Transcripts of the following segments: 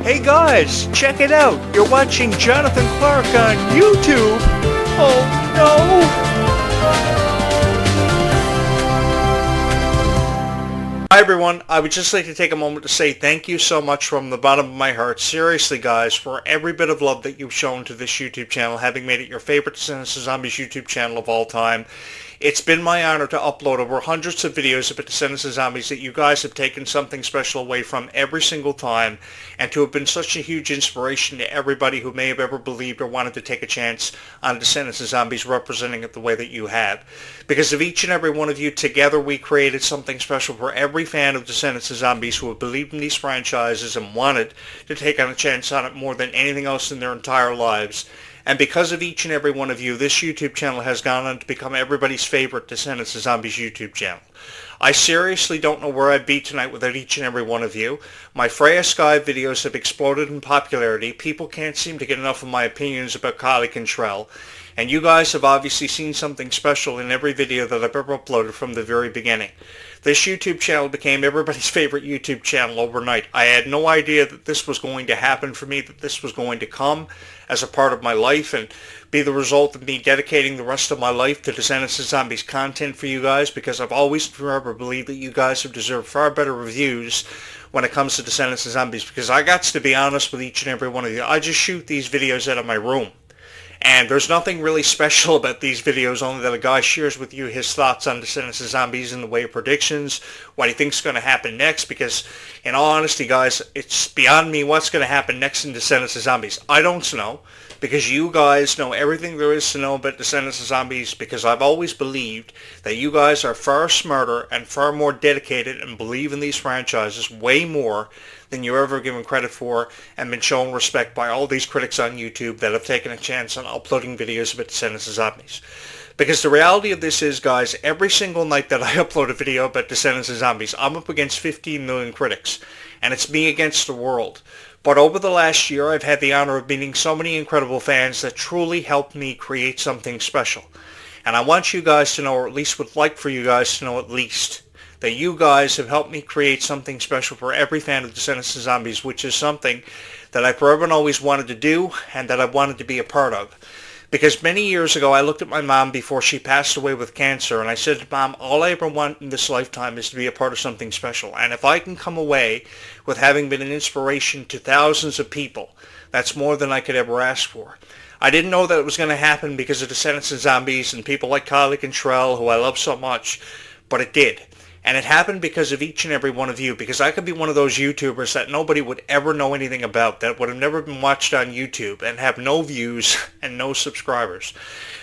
Hey guys, check it out. You're watching Jonathan Clarke on YouTube. Oh no! Hi everyone, I would just like to take a moment to say thank you so much from the bottom of my heart, seriously guys, for every bit of love that you've shown to this YouTube channel, having made it your favorite Descendants of Zombies YouTube channel of all time. It's been my honor to upload over hundreds of videos about Descendants of Zombies that you guys have taken something special away from every single time, and to have been such a huge inspiration to everybody who may have ever believed or wanted to take a chance on Descendants of Zombies representing it the way that you have. Because of each and every one of you, together we created something special for every fan of Descendants of Zombies who have believed in these franchises and wanted to take on a chance on it more than anything else in their entire lives. And because of each and every one of you, this YouTube channel has gone on to become everybody's favorite Descendants of Zombies YouTube channel. I seriously don't know where I'd be tonight without each and every one of you. My Freya Sky videos have exploded in popularity. People can't seem to get enough of my opinions about Clarke and Clarke. And you guys have obviously seen something special in every video that I've ever uploaded from the very beginning. This YouTube channel became everybody's favorite YouTube channel overnight. I had no idea that this was going to happen for me, that this was going to come as a part of my life and be the result of me dedicating the rest of my life to Descendants of Zombies content for you guys, because I've always forever believed that you guys have deserved far better reviews when it comes to Descendants of Zombies, because I got to be honest with each and every one of you. I just shoot these videos out of my room. And there's nothing really special about these videos, only that a guy shares with you his thoughts on Descendants of Zombies in the way of predictions, what he thinks is going to happen next, because in all honesty, guys, it's beyond me what's going to happen next in Descendants of Zombies. I don't know, because you guys know everything there is to know about Descendants of Zombies, because I've always believed that you guys are far smarter and far more dedicated and believe in these franchises way more than you're ever given credit for, and been shown respect by all these critics on YouTube that have taken a chance on uploading videos about Descendants of Zombies. Because the reality of this is, guys, every single night that I upload a video about Descendants of Zombies, I'm up against 15 million critics, and it's me against the world. But over the last year, I've had the honor of meeting so many incredible fans that truly helped me create something special. And I want you guys to know, or at least would like for you guys to know at least, that you guys have helped me create something special for every fan of Descendants of Zombies, which is something that I forever and always wanted to do and that I wanted to be a part of. Because many years ago, I looked at my mom before she passed away with cancer, and I said to Mom, all I ever want in this lifetime is to be a part of something special. And if I can come away with having been an inspiration to thousands of people, that's more than I could ever ask for. I didn't know that it was going to happen because of Descendants of Zombies and people like Clarke and Clarke, who I love so much, but it did. And it happened because of each and every one of you, because I could be one of those YouTubers that nobody would ever know anything about, that would have never been watched on YouTube, and have no views and no subscribers.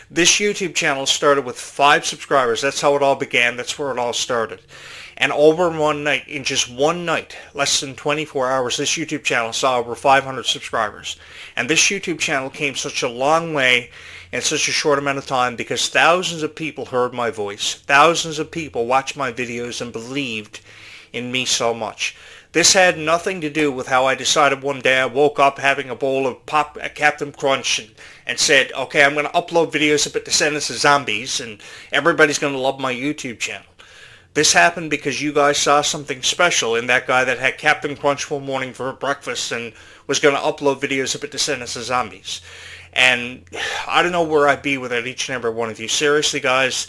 This YouTube channel started with 5 subscribers. That's how it all began. That's where it all started. And over one night, in just one night, less than 24 hours, this YouTube channel saw over 500 subscribers. And this YouTube channel came such a long way in such a short amount of time because thousands of people heard my voice. Thousands of people watched my videos and believed in me so much. This had nothing to do with how I decided one day I woke up having a bowl of Captain Crunch and said, okay, I'm going to upload videos about Descendants of Zombies and everybody's going to love my YouTube channel. This happened because you guys saw something special in that guy that had Captain Crunch one morning for breakfast and was going to upload videos about Descendants of Zombies. And I don't know where I'd be without each and every one of you. Seriously, guys,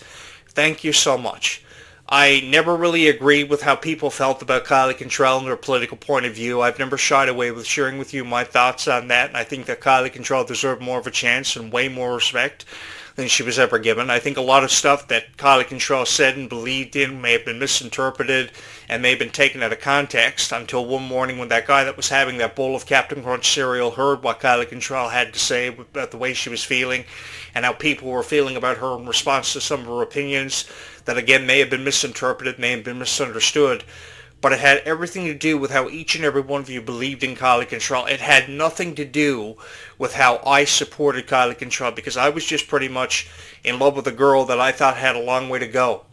thank you so much. I never really agreed with how people felt about Clarke and Clarke and their political point of view. I've never shied away with sharing with you my thoughts on that, and I think that Clarke and Clarke deserve more of a chance and way more respect than she was ever given. I think a lot of stuff that Clarke and Clarke said and believed in may have been misinterpreted and may have been taken out of context until one morning when that guy that was having that bowl of Captain Crunch cereal heard what Clarke and Clarke had to say about the way she was feeling and how people were feeling about her in response to some of her opinions that again may have been misinterpreted, may have been misunderstood. But it had everything to do with how each and every one of you believed in Clarke and Clarke. It had nothing to do with how I supported Clarke and Clarke, because I was just pretty much in love with a girl that I thought had a long way to go.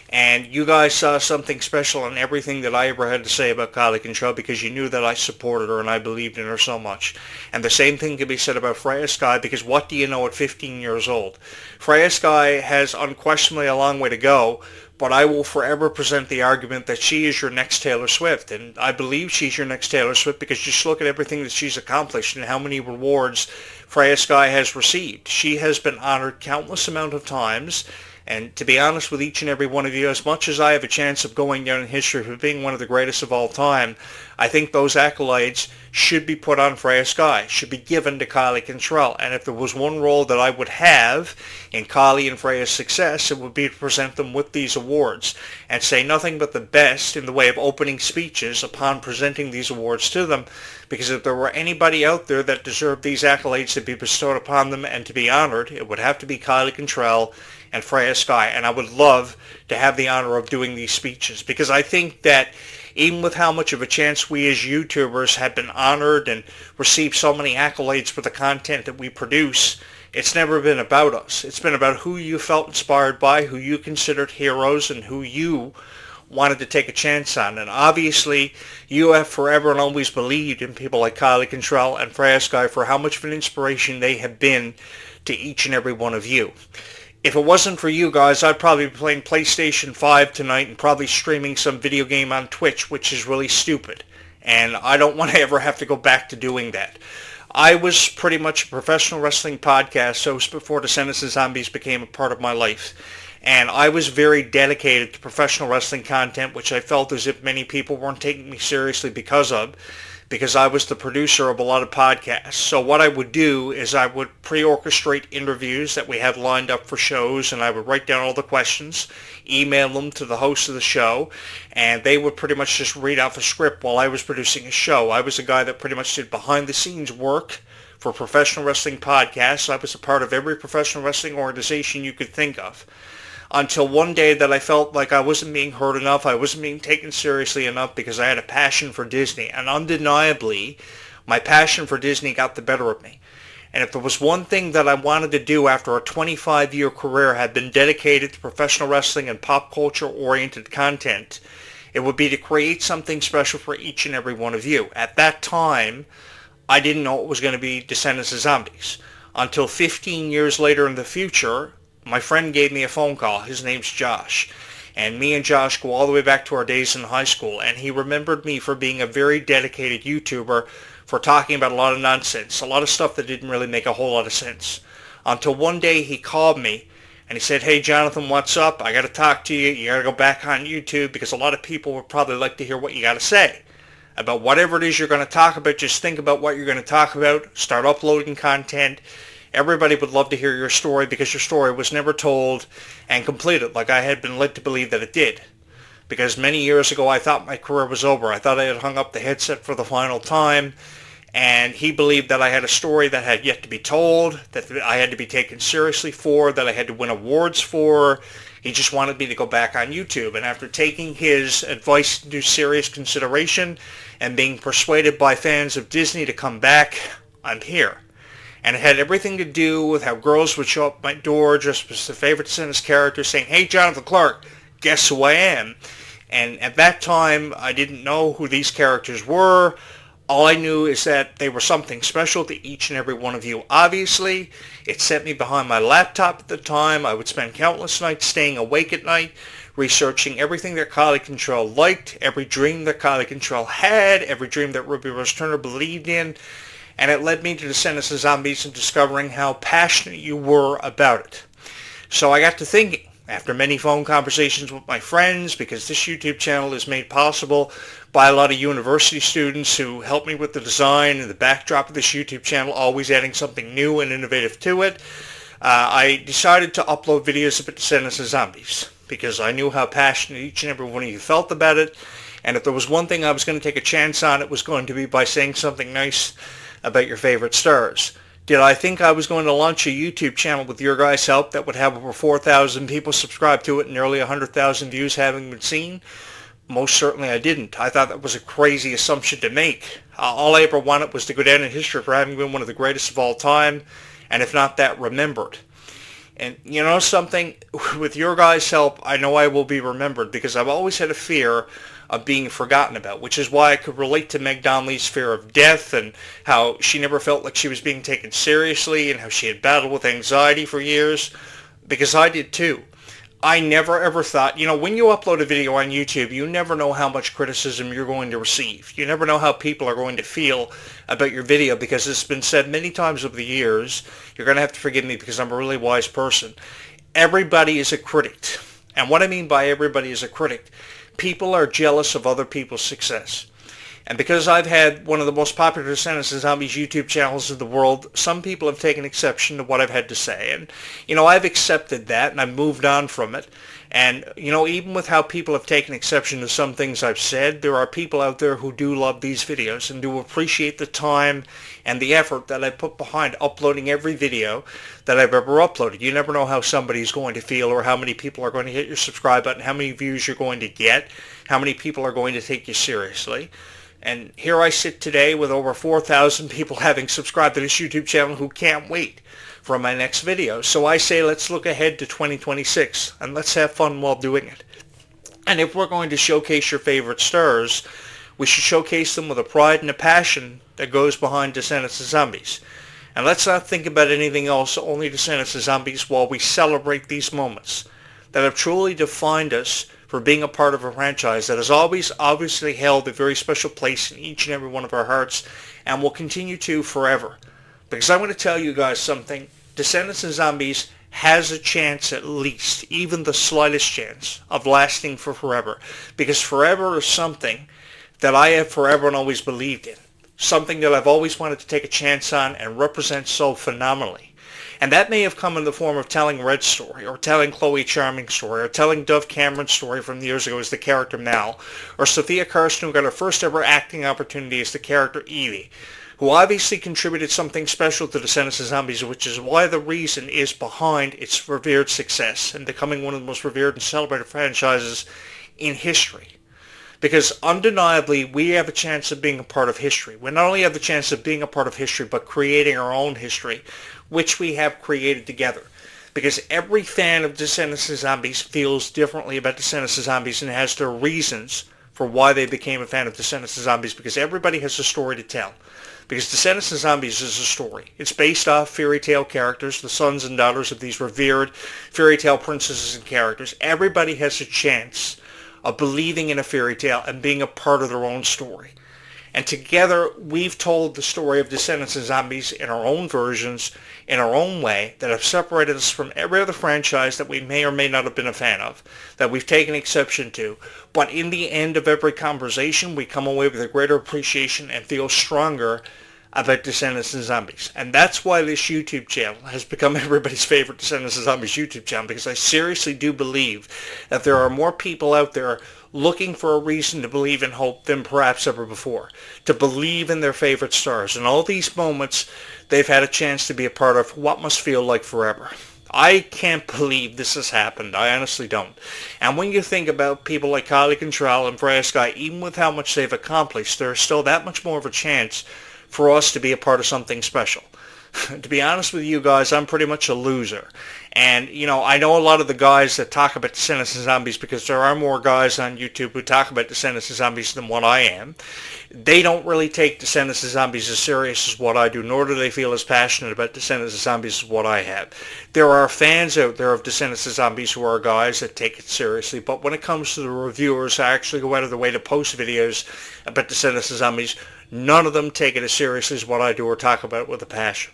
And you guys saw something special in everything that I ever had to say about Kylie Control because you knew that I supported her and I believed in her so much. And the same thing can be said about Freya Sky, because what do you know at 15 years old? Freya Sky has unquestionably a long way to go, but I will forever present the argument that she is your next Taylor Swift. And I believe she's your next Taylor Swift because just look at everything that she's accomplished and how many rewards Freya Sky has received. She has been honored countless amount of times. And to be honest with each and every one of you, as much as I have a chance of going down in history for being one of the greatest of all time, I think those accolades should be put on Freya Sky, should be given to Kylie Cantrell. And if there was one role that I would have in Kylie and Freya's success, it would be to present them with these awards and say nothing but the best in the way of opening speeches upon presenting these awards to them. Because if there were anybody out there that deserved these accolades to be bestowed upon them and to be honored, it would have to be Kylie Cantrell and Freya Sky. And I would love to have the honor of doing these speeches, because I think that even with how much of a chance we as YouTubers have been honored and received so many accolades for the content that we produce, it's never been about us. It's been about who you felt inspired by, who you considered heroes, and who you wanted to take a chance on. And obviously, you have forever and always believed in people like Kylie Cantrell and Freya Sky for how much of an inspiration they have been to each and every one of you. If it wasn't for you guys, I'd probably be playing PlayStation 5 tonight and probably streaming some video game on Twitch, which is really stupid. And I don't want to ever have to go back to doing that. I was pretty much a professional wrestling podcast host before Descendants and Zombies became a part of my life. And I was very dedicated to professional wrestling content, which I felt as if many people weren't taking me seriously because I was the producer of a lot of podcasts. So what I would do is I would pre-orchestrate interviews that we had lined up for shows, and I would write down all the questions, email them to the host of the show, and they would pretty much just read off a script while I was producing a show. I was a guy that pretty much did behind-the-scenes work for professional wrestling podcasts. I was a part of every professional wrestling organization you could think of. Until one day that I felt like I wasn't being heard enough, I wasn't being taken seriously enough, because I had a passion for Disney. And undeniably, my passion for Disney got the better of me. And if there was one thing that I wanted to do after a 25-year career had been dedicated to professional wrestling and pop culture-oriented content, it would be to create something special for each and every one of you. At that time, I didn't know it was going to be Descendants of Zombies. Until 15 years later in the future, my friend gave me a phone call. His name's Josh. And me and Josh go all the way back to our days in high school. And he remembered me for being a very dedicated YouTuber, for talking about a lot of nonsense, a lot of stuff that didn't really make a whole lot of sense. Until one day he called me and he said, "Hey Jonathan, what's up? I got to talk to you. You got to go back on YouTube, because a lot of people would probably like to hear what you got to say. About whatever it is you're going to talk about, just think about what you're going to talk about. Start uploading content. Everybody would love to hear your story, because your story was never told and completed like I had been led to believe that it did. Because many years ago I thought my career was over. I thought I had hung up the headset for the final time, and he believed that I had a story that had yet to be told, that I had to be taken seriously for, that I had to win awards for. He just wanted me to go back on YouTube. And after taking his advice into serious consideration and being persuaded by fans of Disney to come back, I'm here. And it had everything to do with how girls would show up at my door dressed as their favorite Descendants character, saying, "Hey, Jonathan Clarke, guess who I am?" And at that time, I didn't know who these characters were. All I knew is that they were something special to each and every one of you. Obviously, it sent me behind my laptop at the time. I would spend countless nights staying awake at night, researching everything that Kylie Cantrell liked, every dream that Kylie Cantrell had, every dream that Ruby Rose Turner believed in. And it led me to Descendants of Zombies and discovering how passionate you were about it. So I got to thinking, after many phone conversations with my friends, because this YouTube channel is made possible by a lot of university students who helped me with the design and the backdrop of this YouTube channel, always adding something new and innovative to it, I decided to upload videos about Descendants of Zombies, because I knew how passionate each and every one of you felt about it. And if there was one thing I was going to take a chance on, it was going to be by saying something nice about your favorite stars. Did I think I was going to launch a YouTube channel with your guys' help that would have over 4,000 people subscribe to it and nearly 100,000 views having been seen? Most certainly I didn't. I thought that was a crazy assumption to make. All I ever wanted was to go down in history for having been one of the greatest of all time, and if not that, remembered. And you know something? With your guys' help, I know I will be remembered because I've always had a fear of being forgotten about, which is why I could relate to Meg Donnelly's fear of death and how she never felt like she was being taken seriously and how she had battled with anxiety for years, because I did too. I never ever thought, when you upload a video on YouTube, you never know how much criticism you're going to receive. You never know how people are going to feel about your video because it's been said many times over the years. You're going to have to forgive me because I'm a really wise person. Everybody is a critic. And what I mean by everybody is a critic, people are jealous of other people's success. And because I've had one of the most popular Descendants and Zombies YouTube channels in the world, some people have taken exception to what I've had to say. And, I've accepted that and I've moved on from it. And, even with how people have taken exception to some things I've said, there are people out there who do love these videos and do appreciate the time and the effort that I put behind uploading every video that I've ever uploaded. You never know how somebody's going to feel or how many people are going to hit your subscribe button, how many views you're going to get, how many people are going to take you seriously. And here I sit today with over 4,000 people having subscribed to this YouTube channel who can't wait for my next video. So I say let's look ahead to 2026 and let's have fun while doing it. And if we're going to showcase your favorite stars, we should showcase them with a pride and a passion that goes behind Descendants and Zombies. And let's not think about anything else, only Descendants and Zombies, while we celebrate these moments that have truly defined us for being a part of a franchise that has always obviously held a very special place in each and every one of our hearts and will continue to forever. Because I'm going to tell you guys something, Descendants and Zombies has a chance, at least, even the slightest chance, of lasting for forever. Because forever is something that I have forever and always believed in. Something that I've always wanted to take a chance on and represent so phenomenally. And that may have come in the form of telling Red's story, or telling Chloe Charming's story, or telling Dove Cameron's story from years ago as the character Mal, or Sophia Carson, who got her first ever acting opportunity as the character Evie, who obviously contributed something special to Descendants of Zombies, which is why the reason is behind its revered success and becoming one of the most revered and celebrated franchises in history. Because undeniably, we have a chance of being a part of history. We not only have the chance of being a part of history, but creating our own history, which we have created together. Because every fan of Descendants of Zombies feels differently about Descendants of Zombies and has their reasons for why they became a fan of Descendants of Zombies, because everybody has a story to tell. Because Descendants of Zombies is a story. It's based off fairy tale characters, the sons and daughters of these revered fairy tale princesses and characters. Everybody has a chance of believing in a fairy tale and being a part of their own story. And together, we've told the story of Descendants of Zombies in our own versions, in our own way, that have separated us from every other franchise that we may or may not have been a fan of, that we've taken exception to. But in the end of every conversation, we come away with a greater appreciation and feel stronger about Descendants and Zombies. And that's why this YouTube channel has become everybody's favorite Descendants and Zombies YouTube channel, because I seriously do believe that there are more people out there looking for a reason to believe in hope than perhaps ever before, to believe in their favorite stars. And all these moments, they've had a chance to be a part of what must feel like forever. I can't believe this has happened. I honestly don't. And when you think about people like Kylie Contrell and Freya Sky, even with how much they've accomplished, there's still that much more of a chance for us to be a part of something special. To be honest with you guys, I'm pretty much a loser. And, I know a lot of the guys that talk about Descendants and Zombies, because there are more guys on YouTube who talk about Descendants and Zombies than what I am. They don't really take Descendants and Zombies as serious as what I do, nor do they feel as passionate about Descendants and Zombies as what I have. There are fans out there of Descendants and Zombies who are guys that take it seriously, but when it comes to the reviewers who actually go out of their way to post videos about Descendants and Zombies, none of them take it as seriously as what I do or talk about it with a passion.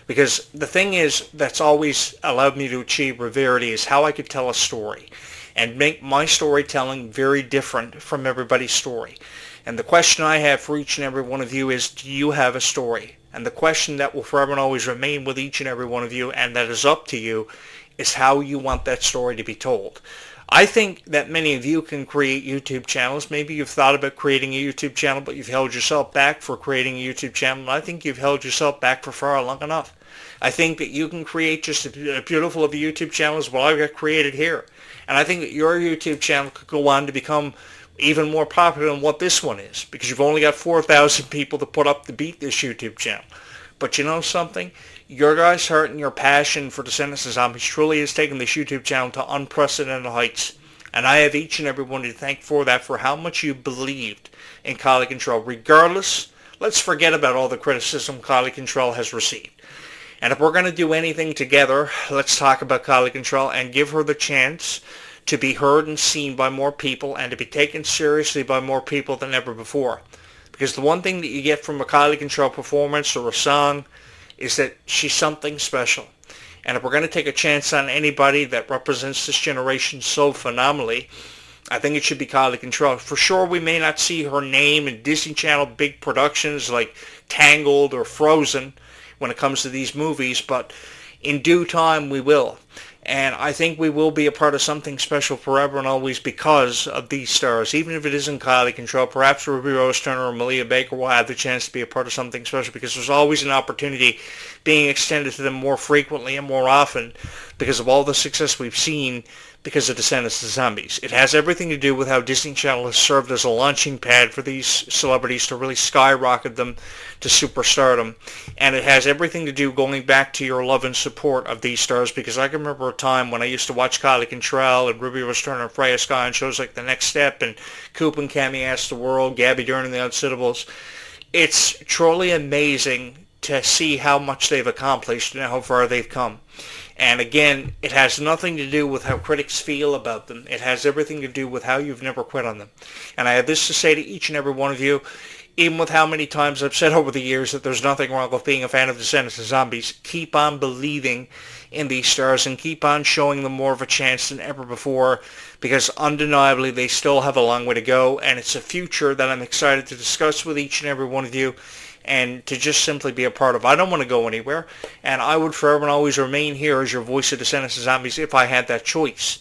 Because the thing is that's always allowed me to achieve rarity is how I could tell a story and make my storytelling very different from everybody's story. And the question I have for each and every one of you is, do you have a story? And the question that will forever and always remain with each and every one of you, and that is up to you, is how you want that story to be told. I think that many of you can create YouTube channels. Maybe you've thought about creating a YouTube channel, but you've held yourself back for creating a YouTube channel. I think you've held yourself back for far long enough. I think that you can create just as beautiful of a YouTube channel as what I've got created here. And I think that your YouTube channel could go on to become even more popular than what this one is, because you've only got 4,000 people to put up to beat this YouTube channel. But you know something? Your guys' heart and your passion for Descendants of Zombies truly has taken this YouTube channel to unprecedented heights. And I have each and every one to thank for that, for how much you believed in Quality Control. Regardless, let's forget about all the criticism Quality Control has received. And if we're going to do anything together, let's talk about Quality Control and give her the chance to be heard and seen by more people and to be taken seriously by more people than ever before. Because the one thing that you get from a Quality Control performance or a song is that she's something special. And if we're going to take a chance on anybody that represents this generation so phenomenally, I think it should be Quality Control. For sure, we may not see her name in Disney Channel big productions like Tangled or Frozen when it comes to these movies, but in due time we will. And I think we will be a part of something special forever and always because of these stars. Even if it isn't Quality Control, perhaps Ruby Rose Turner or Malia Baker will have the chance to be a part of something special, because there's always an opportunity being extended to them more frequently and more often because of all the success we've seen because of Descendants of Zombies. It has everything to do with how Disney Channel has served as a launching pad for these celebrities to really skyrocket them to superstardom. And it has everything to do going back to your love and support of these stars, because I can remember a time when I used to watch Quality Control and Ruby Rose Turner and Freya Sky on shows like The Next Step and Coop and Cammy Ask the World, Gabby Dern and the Unsittables. It's truly amazing to see how much they've accomplished and how far they've come. And again, it has nothing to do with how critics feel about them. It has everything to do with how you've never quit on them. And I have this to say to each and every one of you, even with how many times I've said over the years that there's nothing wrong with being a fan of Descendants of Zombies, keep on believing in these stars and keep on showing them more of a chance than ever before, because undeniably they still have a long way to go, and it's a future that I'm excited to discuss with each and every one of you and to just simply be a part of. I don't want to go anywhere, and I would forever and always remain here as your voice of Descendants of Zombies if I had that choice.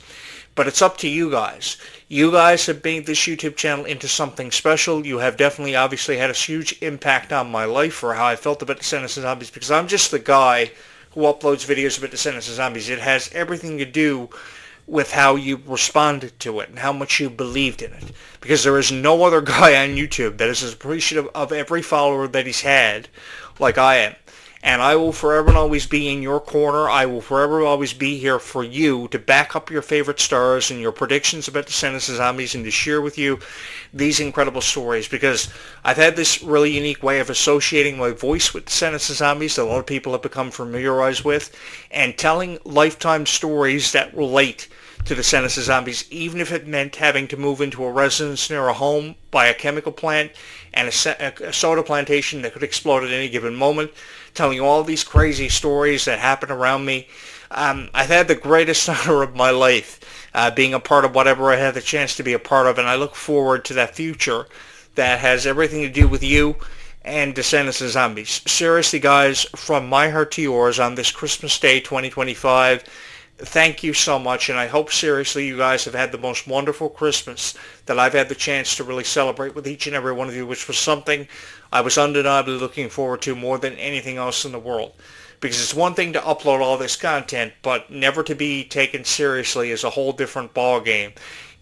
But it's up to you guys. You guys have made this YouTube channel into something special. You have definitely, obviously, had a huge impact on my life for how I felt about Descendants of Zombies, because I'm just the guy who uploads videos about Descendants of Zombies. It has everything to do with how you responded to it and how much you believed in it. Because there is no other guy on YouTube that is as appreciative of every follower that he's had like I am. And I will forever and always be in your corner. I will forever and always be here for you to back up your favorite stars and your predictions about Descendants of Zombies and to share with you these incredible stories. Because I've had this really unique way of associating my voice with Descendants of Zombies that a lot of people have become familiarized with, and telling lifetime stories that relate to Descendants of Zombies, even if it meant having to move into a residence near a home, buy a chemical plant, and a soda plantation that could explode at any given moment, telling you all these crazy stories that happen around me. I've had the greatest honor of my life being a part of whatever I had the chance to be a part of, and I look forward to that future that has everything to do with you and Descendants of Zombies. Seriously, guys, from my heart to yours on this Christmas Day 2025, thank you so much, and I hope seriously you guys have had the most wonderful Christmas that I've had the chance to really celebrate with each and every one of you, which was something I was undeniably looking forward to more than anything else in the world. Because it's one thing to upload all this content, but never to be taken seriously is a whole different ball game.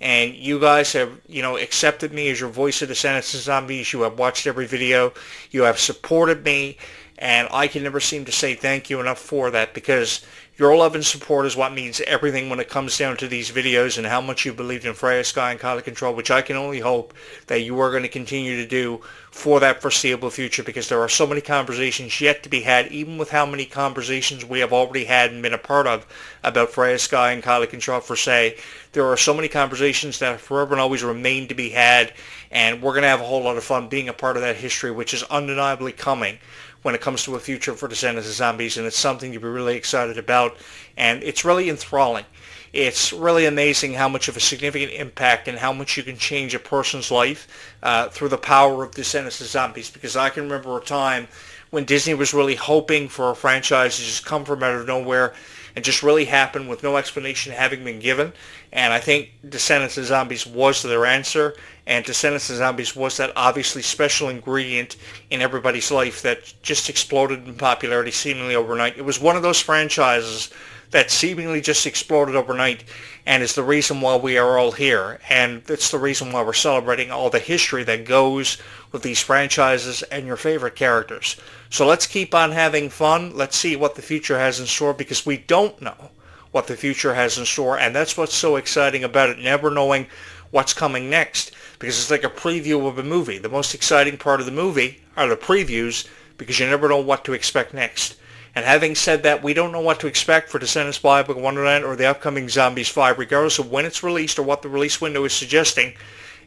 And you guys have, accepted me as your voice of Descendants of Zombies. You have watched every video. You have supported me. And I can never seem to say thank you enough for that, because your love and support is what means everything when it comes down to these videos, and how much you believed in Freya Sky and Quality Control, which I can only hope that you are going to continue to do for that foreseeable future, because there are so many conversations yet to be had, even with how many conversations we have already had and been a part of about Freya Sky and Quality Control for say. There are so many conversations that forever and always remain to be had, and we're going to have a whole lot of fun being a part of that history, which is undeniably coming when it comes to a future for Descendants of Zombies, and it's something to be really excited about, and it's really enthralling. It's really amazing how much of a significant impact and how much you can change a person's life through the power of Descendants of Zombies, because I can remember a time when Disney was really hoping for a franchise to just come from out of nowhere and just really happen with no explanation having been given. And I think Descendants of Zombies was their answer, and Descendants of Zombies was that obviously special ingredient in everybody's life that just exploded in popularity seemingly overnight. It was one of those franchises that seemingly just exploded overnight, and is the reason why we are all here, and it's the reason why we're celebrating all the history that goes with these franchises and your favorite characters. So let's keep on having fun. Let's see what the future has in store, because we don't know what the future has in store, and that's what's so exciting about it, never knowing what's coming next, because it's like a preview of a movie. The most exciting part of the movie are the previews, because you never know what to expect next. And having said that, we don't know what to expect for Descendants Biblical Wonderland or the upcoming Zombies 5, regardless of when it's released or what the release window is suggesting.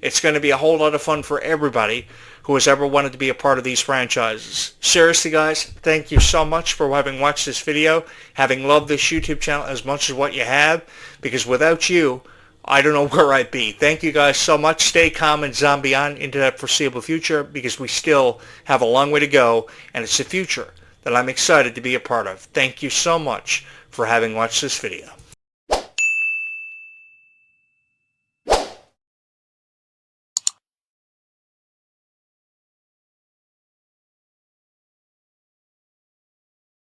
It's going to be a whole lot of fun for everybody who has ever wanted to be a part of these franchises. Seriously, guys, thank you so much for having watched this video, having loved this YouTube channel as much as what you have, because without you, I don't know where I'd be. Thank you guys so much. Stay calm and zombie on into that foreseeable future, because we still have a long way to go, and it's the future that I'm excited to be a part of. Thank you so much for having watched this video.